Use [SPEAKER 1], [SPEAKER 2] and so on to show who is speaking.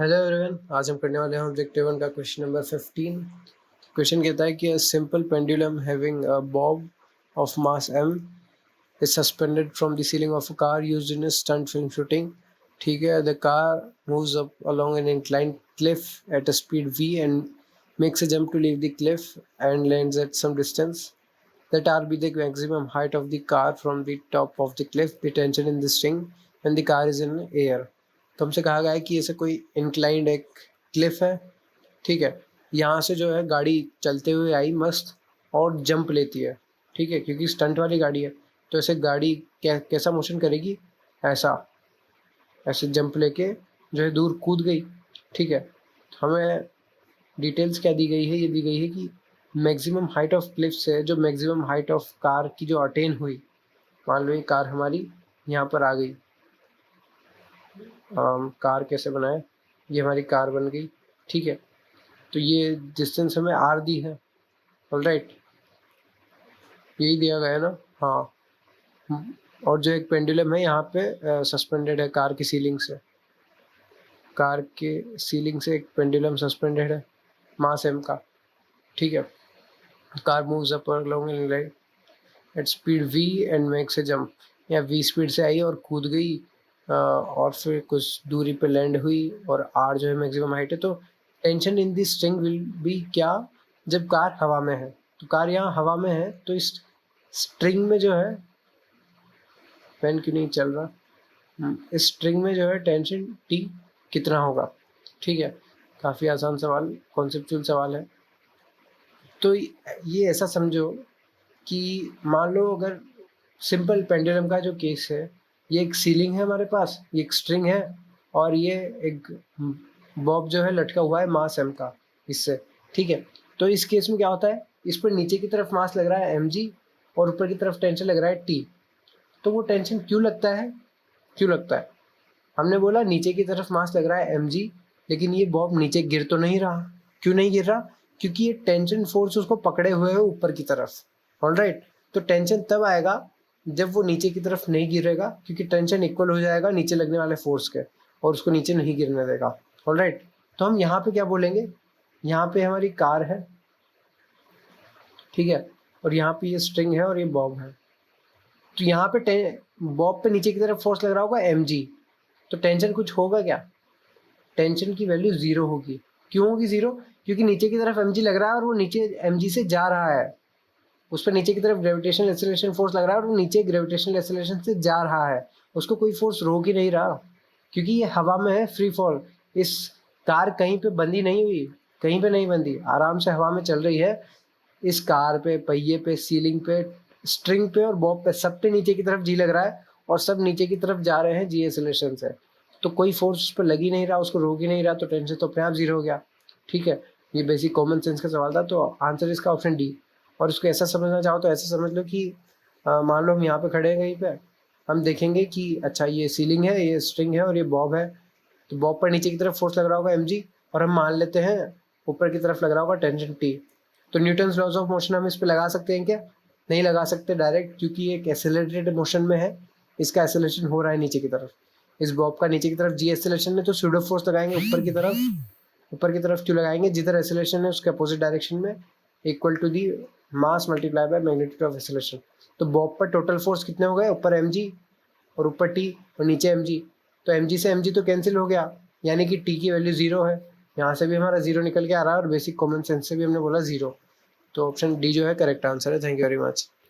[SPEAKER 1] Hello everyone, आज हम करने वाले हैं ऑब्जेक्टिव 1 का क्वेश्चन नंबर 15। क्वेश्चन कहता है कि a simple pendulum having a Bob of mass m is suspended from the ceiling of a car used in a stunt film shooting. ठीक है, the car moves up along an inclined cliff at a speed v and makes a jump to leave the cliff and lands at some distance. Let r be the maximum height of the car from the top of the cliff. The tension in the string when the car is in air. तो हमसे कहा गया है कि ऐसे कोई inclined एक Cliff है, ठीक है। यहाँ से जो है गाड़ी चलते हुए आई मस्त और जंप लेती है, ठीक है, क्योंकि स्टंट वाली गाड़ी है। तो ऐसे गाड़ी कैसा मोशन करेगी, ऐसा ऐसे जंप लेके जो है दूर कूद गई, ठीक है। हमें डिटेल्स क्या दी गई है, ये दी गई है कि मैक्सिमम हाइट ऑफ क्लिफ से जो मैक्सिमम हाइट ऑफ कार की जो अटेन हुई, मान लो ये कार हमारी यहाँ पर आ गई। कार कैसे बनाए, ये हमारी कार बन गई, ठीक है। तो ये डिस्टेंस हमें आर दी है, ऑलराइट, यही दिया गया है ना, हाँ। और जो एक पेंडुलम है यहाँ पे सस्पेंडेड है कार की सीलिंग से, कार के सीलिंग से एक पेंडुलम सस्पेंडेड है मास m का, ठीक है। Car moves up along an line at speed v and makes a jump. या v स्पीड से आई और कूद गई और फिर कुछ दूरी पे लैंड हुई और r जो है मैक्सिमम हाइट है। तो tension in the string will be क्या, जब कार हवा में है। तो कार यहाँ हवा में है तो इस स्ट्रिंग में जो है, पेन क्यों नहीं चल रहा, इस स्ट्रिंग में जो है टेंशन T कितना होगा, ठीक है। काफ़ी आसान सवाल, कॉन्सेप्चुअल सवाल है। तो ये ऐसा समझो कि मान लो अगर सिंपल पेंडुलम का जो केस है, ये एक सीलिंग है हमारे पास, ये एक स्ट्रिंग है और ये एक बॉब जो है लटका हुआ है मास m का इससे, ठीक है। तो इस केस में क्या होता है, इस पर नीचे की तरफ मास लग रहा है mg और ऊपर की तरफ टेंशन लग रहा है t। तो वो टेंशन क्यों लगता है, क्यों लगता है, हमने बोला नीचे की तरफ मास लग रहा है mg, लेकिन ये बॉब नीचे गिर तो नहीं रहा। क्यों नहीं गिर रहा, क्योंकि ये टेंशन फोर्स उसको पकड़े हुए है ऊपर की तरफ, ऑलराइट। तो टेंशन तब आएगा जब वो नीचे की तरफ नहीं गिरेगा, क्योंकि टेंशन इक्वल हो जाएगा नीचे लगने वाले फोर्स के और उसको नीचे नहीं गिरने देगा, ऑलराइट। तो हम यहाँ पे क्या बोलेंगे, यहाँ पे हमारी कार है, ठीक है, और यहाँ पे ये स्ट्रिंग है और ये बॉब है। तो यहाँ पे बॉब पे नीचे की तरफ फोर्स लग रहा होगा mg, तो टेंशन कुछ होगा क्या, टेंशन की वैल्यू 0 होगी। क्यों होगी 0, क्योंकि नीचे की तरफ mg लग रहा है और वो नीचे mg से जा रहा है, उस पर नीचे की तरफ ग्रेविटेशनल एक्सेलरेशन फोर्स लग रहा है और वो नीचे ग्रेविटेशनल एक्सेलरेशन से जा रहा है, उसको कोई फोर्स रोक ही नहीं रहा, क्योंकि ये हवा में है, फ्री फॉल। इस कार कहीं पे बंदी नहीं हुई, कहीं पे नहीं बंदी, आराम से हवा में चल रही है। इस कार पे, पहिए पे, सीलिंग पे, स्ट्रिंग पे और बॉब पे, सब पे नीचे की तरफ जी लग रहा है और सब नीचे की तरफ जा रहे हैं जी एक्सेलरेशन से। तो कोई फोर्स उस पर लग ही नहीं रहा, उसको रोक ही नहीं रहा, तो टेंशन तो अपने आप 0 हो गया, ठीक है। ये बेसिक कॉमन सेंस का सवाल था, तो आंसर इसका ऑप्शन डी। और इसको ऐसा समझना चाहो तो ऐसा समझ लो कि मान लो हम यहाँ पे खड़े हैं कहीं पे, हम देखेंगे कि अच्छा ये सीलिंग है, ये स्ट्रिंग है और ये बॉब है। तो बॉब पर नीचे की तरफ फोर्स लग रहा होगा mg और हम मान लेते हैं ऊपर की तरफ लग रहा होगा टेंशन t। तो न्यूटन्स लॉज ऑफ मोशन हम इस पर लगा सकते हैं क्या, नहीं लगा सकते डायरेक्ट, क्योंकि ये एक एक्सेलरेटेड मोशन में है, इसका एक्सेलरेशन हो रहा है नीचे की तरफ। इस बॉब का नीचे की तरफ जी एक्सेलरेशन है, तो स्यूडो फोर्स लगाएंगे ऊपर की तरफ। ऊपर की तरफ क्यों लगाएंगे, जिधर एक्सेलरेशन है उसके अपोजिट डायरेक्शन में, equal to the mass multiply by magnitude of acceleration. तो बॉब पर टोटल फोर्स कितने हो गए, ऊपर mg और ऊपर t और नीचे mg। तो mg से mg तो कैंसिल हो गया, यानी कि t की वैल्यू 0 है। यहाँ से भी हमारा 0 निकल के आ रहा है और बेसिक कॉमन सेंस से भी हमने बोला 0। तो ऑप्शन डी जो है करेक्ट आंसर है। Thank you very much.